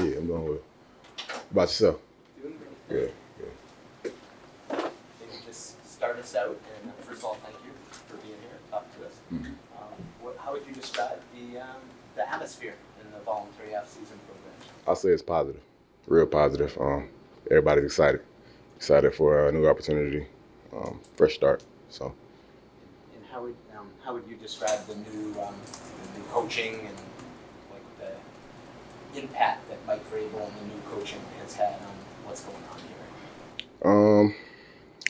Yeah, I'm doing well. About yourself? Doing great. Good. Maybe just start us out, and first of all, thank you for being here, talking to us. Mhm. How would you describe the atmosphere in the voluntary off-season program? I'll say it's positive, real positive. Everybody's excited for a new opportunity, fresh start. So And how would you describe the new coaching and like the impact that Mike Vrabel and the new coaching has had on what's going on here?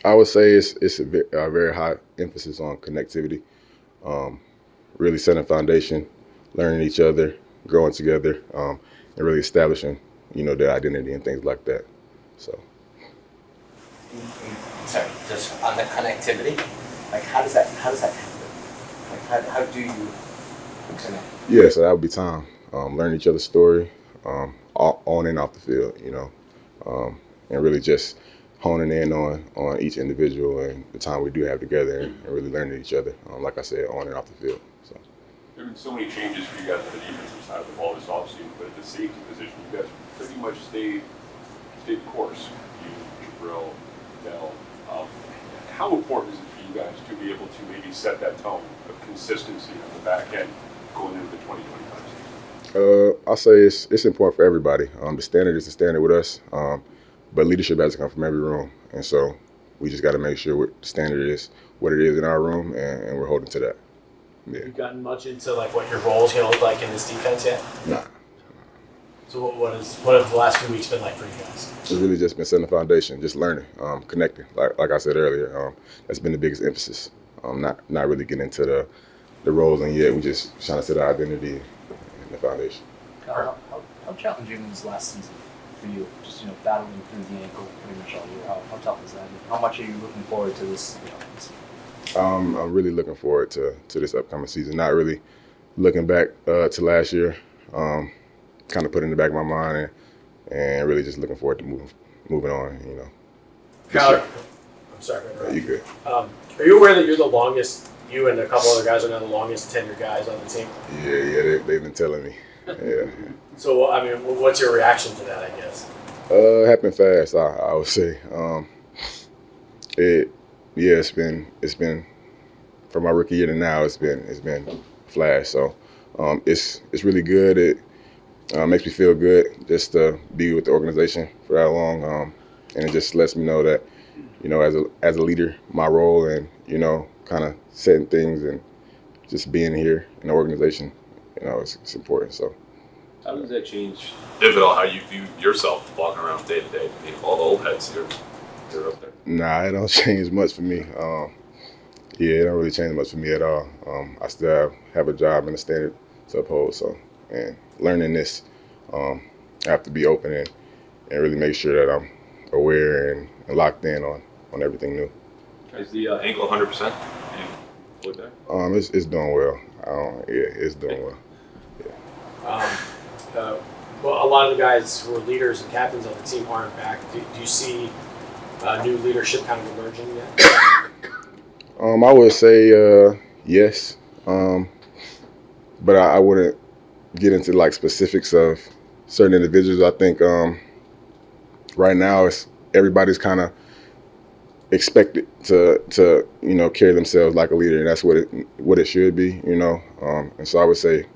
I would say it's a very high emphasis on connectivity, um, really setting a foundation, learning each other, growing together, and really establishing, their identity and things like that. So. Sorry, just on the connectivity, like how does that happen? Like how do you connect? Yeah, so that would be time. Learn each other's story, on and off the field, and really just honing in on each individual and the time we do have together and really learning each other, like I said, on and off the field. So. There have been so many changes for you guys on the defensive side of the ball this offseason, but at the safety position, you guys pretty much stayed the course. You, Jabril, Dell. How important is it for you guys to be able to maybe set that tone of consistency on the back end going into the 2025 season? I'll say it's important for everybody. The standard is the standard with us, but leadership has to come from every room, and so we just got to make sure what the standard is, what it is in our room, and we're holding to that. Yeah. Have you gotten much into like what your role is going to look like in this defense yet? Nah. So what have the last few weeks been like for you guys? It's really just been setting the foundation, just learning, connecting. Like I said earlier, that's been the biggest emphasis. Not really getting into the roles, and yet we just trying to set our identity and the foundation. How challenging was last season for you? Just battling through the ankle pretty much all year. How tough is that? And how much are you looking forward to this? I'm really looking forward to this upcoming season. Not really looking back to last year. Kind of put it in the back of my mind and really just looking forward to moving on. Kyler, I'm sorry. You good? Are you aware that you're the longest? You and a couple other guys are now the longest tenured guys on the team. Yeah, they've been telling me. Yeah. So I mean, what's your reaction to that? I guess. It happened fast. I would say. It's been from my rookie year to now. It's been flash. So it's really good. It makes me feel good just to be with the organization for that long, and it just lets me know that as a leader, my role and kind of setting things and just being here in the organization, it's important. So. How does that change, if at all, how you view yourself walking around day to day? I mean, all the old heads here, they're up there. Nah, it don't change much for me. It don't really change much for me at all. I still have a job and a standard to uphold. So, and learning this, I have to be open and really make sure that I'm aware and locked in on everything new. Is the ankle 100%? It's doing well. It's doing well. Well, a lot of the guys who are leaders and captains on the team aren't back. Do you see new leadership kind of emerging yet? I would say yes, but I wouldn't get into specifics of certain individuals. I think right now everybody's kind of expected to carry themselves like a leader, and that's what it should be, and so I would say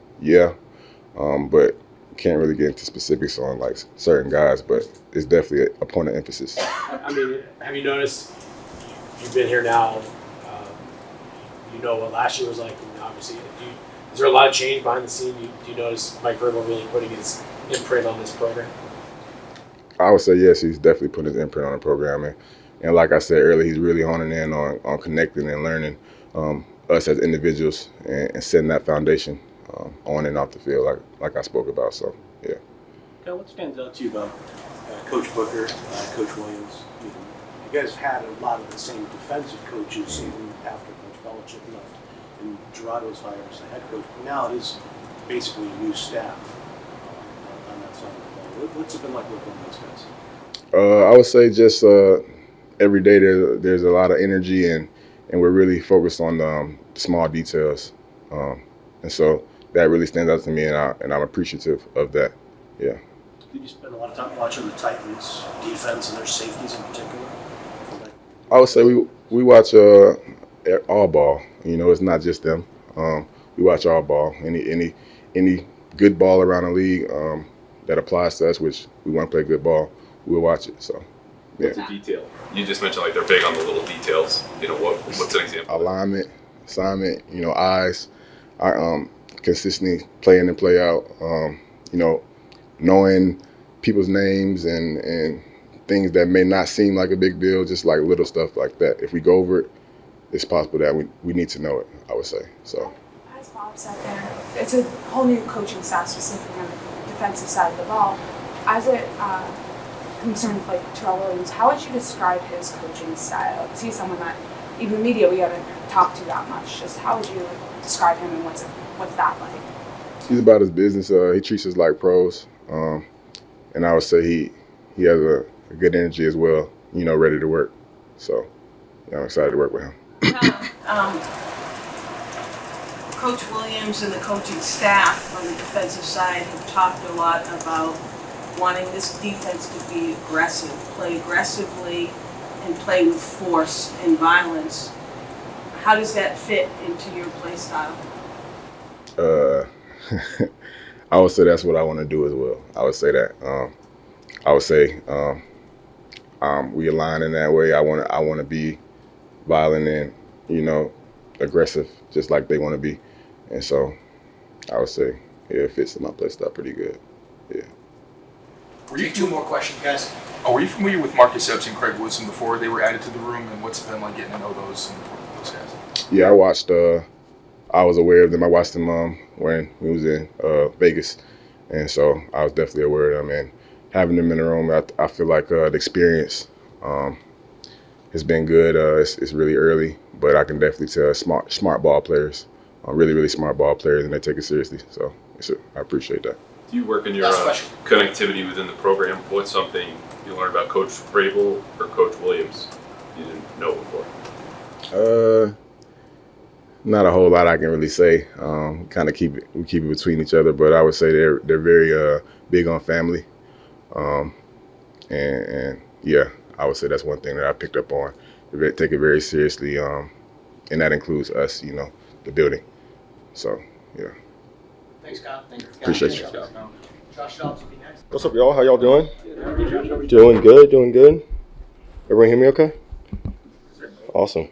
but can't really get into specifics on certain guys, but it's definitely a point of emphasis. I mean, have you noticed? You've been here now. What last year was like. And obviously, is there a lot of change behind the scene? Do you notice Mike Vrabel really putting his imprint on this program? I would say yes. He's definitely putting his imprint on the program, and like I said earlier, he's really honing in on connecting and learning us as individuals and setting that foundation on and off the field, like I spoke about. So, yeah. Cal, what stands out to you about Coach Booker, Coach Williams? You guys had a lot of the same defensive coaches even after Coach Belichick left, and Gerardo's hired as the head coach. But now it is basically a new staff on that side of the ball. What's it been like working with those guys? I would say just every day there's a lot of energy, and we're really focused on the small details, and so that really stands out to me, and I'm appreciative of that. Yeah. Did you spend a lot of time watching the Titans defense and their safeties in particular? I would say we watch all ball. You know, it's not just them. We watch all ball. Any good ball around the league that applies to us, which we want to play good ball, we'll watch it. So, yeah. What's a detail? You just mentioned like they're big on the little details. You know, what's an example? Alignment, assignment. You know, eyes. Consistently play in and play out. You know, knowing people's names and things that may not seem like a big deal, just like little stuff like that. If we go over it, it's possible that we need to know it, I would say. So. As Bob said there, it's a whole new coaching staff, specifically on the defensive side of the ball. As it concerns like Terrell Williams, how would you describe his coaching style? Because he's someone that even media we haven't talked to that much. Just how would you describe him and what's that like? He's about his business. He treats us like pros, and I would say he has a good energy as well. You know, ready to work. So, yeah, I'm excited to work with him. Coach Williams and the coaching staff on the defensive side have talked a lot about wanting this defense to be aggressive, play aggressively, and play with force and violence. How does that fit into your play style? I would say that's what I want to do as well. I would say that. I would say we align in that way. I want to be violent and, you know, aggressive, just like they want to be. And so I would say, yeah, it fits in my play style pretty good. Yeah. Take two more questions, guys. Were you familiar with Marcus Epps and Craig Woodson before they were added to the room, and what's it been like getting to know those guys? Yeah, I watched. I was aware of them. I watched them when we was in Vegas, and so I was definitely aware of them. And having them in the room, I feel like the experience has been good. It's really early, but I can definitely tell smart ball players, really smart ball players, and they take it seriously. So I appreciate that. Do you work in your connectivity within the program? What's something you learned about Coach Vrabel or Coach Williams you didn't know before? Not a whole lot I can really say. Kind of keep it between each other, but I would say they're very big on family, and yeah, I would say that's one thing that I picked up on. They take it very seriously, and that includes us, you know, the building. So yeah. Thanks, Kyle. Thank you. Appreciate you. Josh Dobbs will be next. What's up, y'all? How y'all doing? Doing good. Everyone hear me okay? Awesome.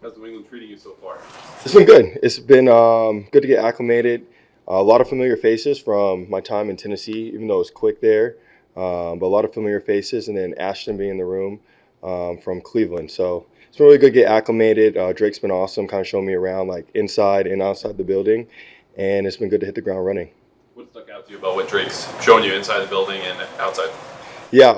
How's New England treating you so far? It's been good. It's been good to get acclimated. A lot of familiar faces from my time in Tennessee, even though it was quick there. But a lot of familiar faces, and then Ashton being in the room from Cleveland. So it's been really good to get acclimated. Drake's been awesome, kind of showing me around like inside and outside the building. And it's been good to hit the ground running. What stuck out to you about what Drake's showing you inside the building and outside? Yeah,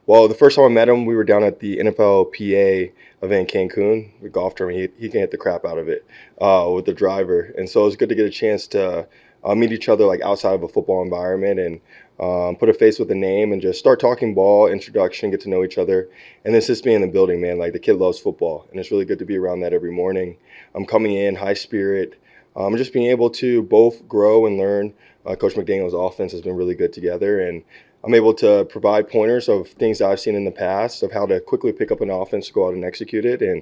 well, the first time I met him, we were down at the NFL PA event in Cancun. We golfed him. He can hit the crap out of it with the driver. And so it was good to get a chance to meet each other like outside of a football environment and put a face with a name and just start talking ball, introduction, get to know each other. And then just being in the building, man, like the kid loves football. And it's really good to be around that every morning. I'm coming in, high spirit. Just being able to both grow and learn. Coach McDaniel's offense has been really good together, and I'm able to provide pointers of things that I've seen in the past of how to quickly pick up an offense, go out and execute it. And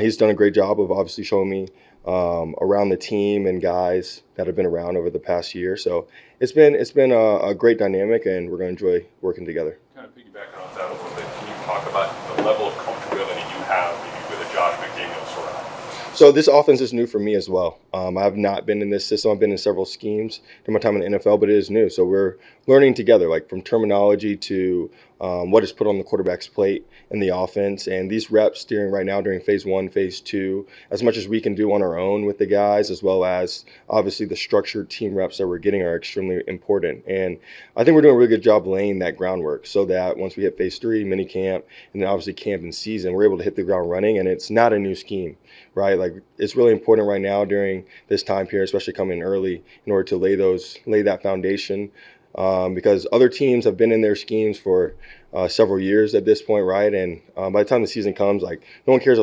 he's done a great job of obviously showing me around the team and guys that have been around over the past year. So it's been a great dynamic, and we're going to enjoy working together. Kind of piggybacking off that a little bit, can you talk about the level of comfortability you have maybe with a Josh McDaniel sort of? So this offense is new for me as well. I have not been in this system. I've been in several schemes during my time in the NFL, but it is new. So we're learning together, like from terminology to what is put on the quarterback's plate in the offense. And these reps during phase 1, phase 2, as much as we can do on our own with the guys, as well as obviously the structured team reps that we're getting are extremely important. And I think we're doing a really good job laying that groundwork so that once we hit phase 3, mini camp, and then obviously camp and season, we're able to hit the ground running. And it's not a new scheme, right? Like it's really important right now during this time period, especially coming in early, in order to lay that foundation. Because other teams have been in their schemes for several years at this point, right? And by the time the season comes, like no one cares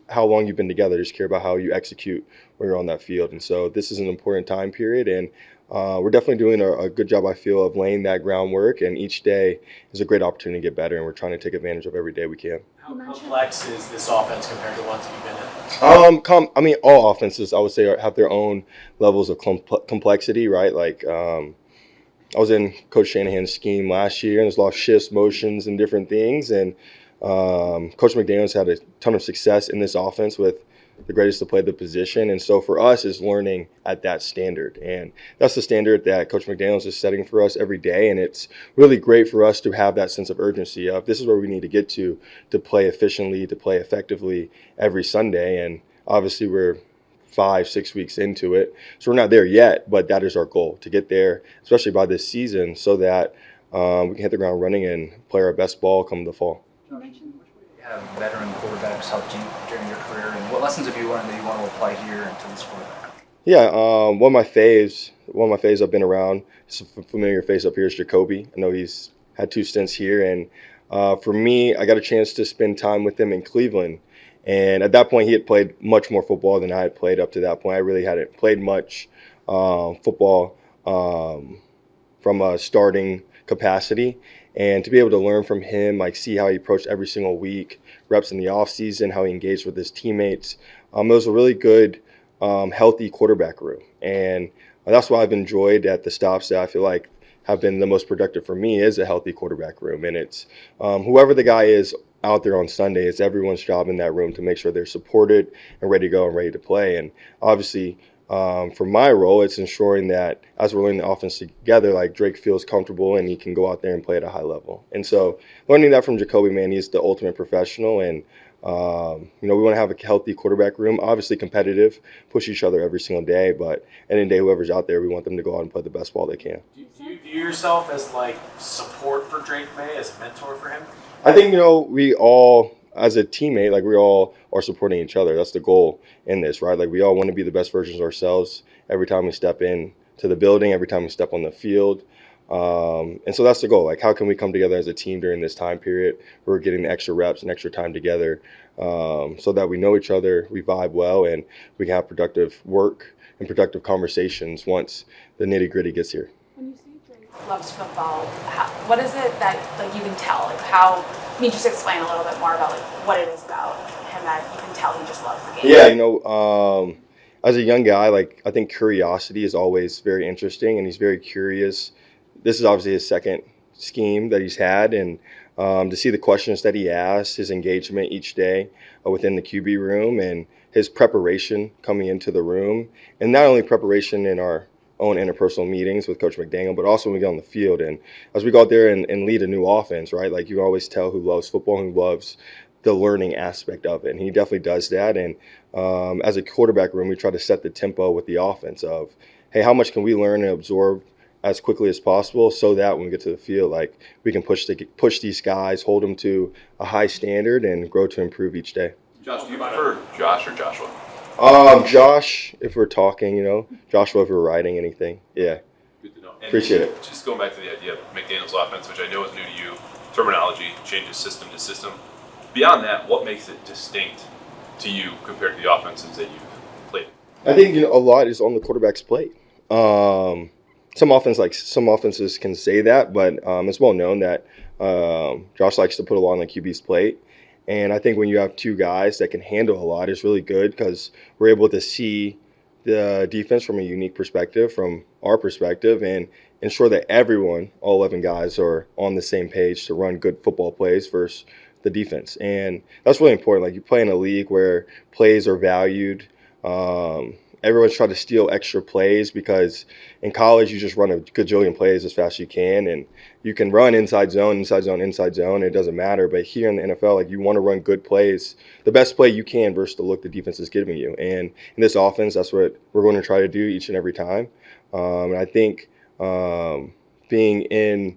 how long you've been together. They just care about how you execute when you're on that field. And so this is an important time period, and we're definitely doing a good job, I feel, of laying that groundwork. And each day is a great opportunity to get better, and we're trying to take advantage of every day we can. How complex is this offense compared to ones that you've been in? I mean, all offenses, I would say, have their own levels of complexity, right? Like, I was in Coach Shanahan's scheme last year, and there's a lot of shifts, motions, and different things. And Coach McDaniel's had a ton of success in this offense with the greatest to play the position. And so for us is learning at that standard. And that's the standard that Coach McDaniel's is setting for us every day. And it's really great for us to have that sense of urgency of this is where we need to get to play efficiently, to play effectively every Sunday. And obviously we're 5-6 weeks into it. So we're not there yet, but that is our goal, to get there, especially by this season, so that we can hit the ground running and play our best ball come the fall. Have veteran quarterbacks helped you during your career, and what lessons have you learned that you want to apply here into this quarterback? Yeah, one of my faves I've been around, it's a familiar face up here, is Jacoby. I know he's had 2 stints here, and for me, I got a chance to spend time with him in Cleveland. And at that point, he had played much more football than I had played up to that point. I really hadn't played much football from a starting capacity. And to be able to learn from him, like see how he approached every single week, reps in the offseason, how he engaged with his teammates, it was a really good, healthy quarterback room. And that's what I've enjoyed at the stops that I feel like have been the most productive for me is a healthy quarterback room. And it's whoever the guy is out there on Sunday, it's everyone's job in that room to make sure they're supported and ready to go and ready to play. And obviously, for my role, it's ensuring that as we're learning the offense together, like Drake feels comfortable and he can go out there and play at a high level. And so learning that from Jacoby, man, he's the ultimate professional. And, we want to have a healthy quarterback room, obviously competitive, push each other every single day. But at the end of the day, whoever's out there, we want them to go out and play the best ball they can. Do you view yourself as like support for Drake May, as a mentor for him? I think, we all, as a teammate, like we all are supporting each other. That's the goal in this, right? Like we all want to be the best versions of ourselves every time we step in to the building, every time we step on the field. And so that's the goal. Like, how can we come together as a team during this time period? We're getting the extra reps and extra time together so that we know each other, we vibe well, and we can have productive work and productive conversations once the nitty-gritty gets here. When you say Drake loves football, what is it that you can tell? Like how? Can you just explain a little bit more about what it is about him that you can tell he just loves the game? Yeah, as a young guy, like I think curiosity is always very interesting, and he's very curious. This is obviously his second scheme that he's had, and to see the questions that he asks, his engagement each day within the QB room, and his preparation coming into the room, and not only preparation in our own interpersonal meetings with Coach McDaniel, but also when we get on the field. And as we go out there and lead a new offense, right, like you can always tell who loves football, who loves the learning aspect of it. And he definitely does that. And as a quarterback room, we try to set the tempo with the offense of, hey, how much can we learn and absorb as quickly as possible so that when we get to the field, like we can push these guys, hold them to a high standard and grow to improve each day. Josh, do you prefer Josh or Joshua? Josh, if we're talking, Joshua, if we're writing anything. Yeah. Good to know. And Appreciate it. Just going back to the idea of McDaniel's offense, which I know is new to you, terminology changes system to system. Beyond that, what makes it distinct to you compared to the offenses that you've played? I think a lot is on the quarterback's plate. Some offenses can say that, but it's well known that Josh likes to put a lot on the QB's plate. And I think when you have 2 guys that can handle a lot, it's really good because we're able to see the defense from a unique perspective, from our perspective, and ensure that everyone, all 11 guys, are on the same page to run good football plays versus the defense. And that's really important. Like, you play in a league where plays are valued. Everyone's trying to steal extra plays because in college you just run a gajillion plays as fast as you can, and you can run inside zone, inside zone, inside zone. It doesn't matter. But here in the NFL, like, you want to run good plays, the best play you can versus the look the defense is giving you. And in this offense, that's what we're going to try to do each and every time. And I think being in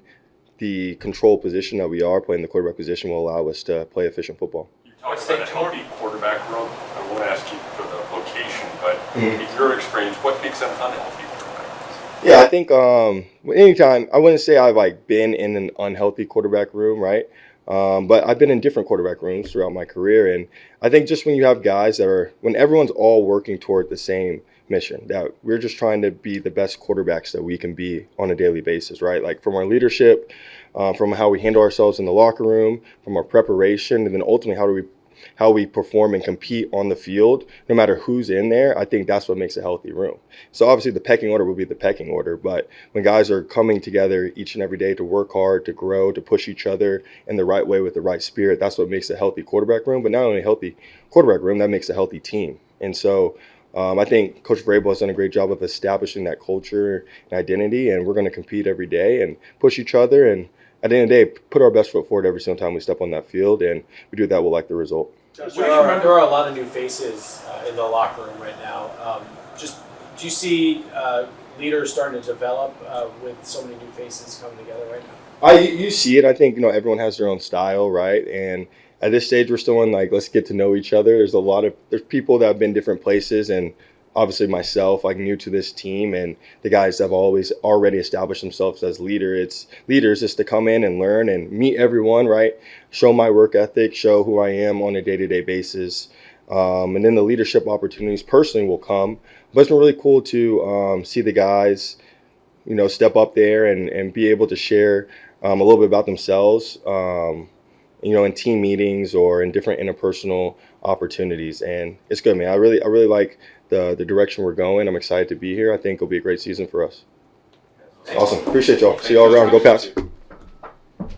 the control position that we are, playing the quarterback position, will allow us to play efficient football. You talked about a healthy quarterback room. I won't ask you for the location, but in your experience, what makes an unhealthy quarterback room? Yeah, I think anytime, I wouldn't say I've been in an unhealthy quarterback room, right? But I've been in different quarterback rooms throughout my career. And I think just when you have guys when everyone's all working toward the same mission, that we're just trying to be the best quarterbacks that we can be on a daily basis, right? Like from our leadership, from how we handle ourselves in the locker room, from our preparation, and then ultimately how we perform and compete on the field, no matter who's in there. I think that's what makes a healthy room. So obviously the pecking order will be the pecking order, but when guys are coming together each and every day to work hard, to grow, to push each other in the right way with the right spirit, that's what makes a healthy quarterback room. But not only a healthy quarterback room, that makes a healthy team. And so I think Coach Vrabel has done a great job of establishing that culture and identity, and we're going to compete every day and push each other, and at the end of the day, put our best foot forward every single time we step on that field, and we do that, we'll like the result. There are a lot of new faces in the locker room right now. Just do you see leaders starting to develop with so many new faces coming together right now? You see it. I think everyone has their own style, right? And at this stage, we're still in let's get to know each other. There's people that have been different places, and obviously myself, new to this team, and the guys have already established themselves as leaders is to come in and learn and meet everyone, right? Show my work ethic, show who I am on a day-to-day basis. And then the leadership opportunities personally will come. But it's been really cool to see the guys, step up there and be able to share a little bit about themselves, in team meetings or in different interpersonal opportunities. And it's good, man. I really like the direction we're going. I'm excited to be here. I think it'll be a great season for us. Awesome. Appreciate y'all. See y'all around. Go Pats.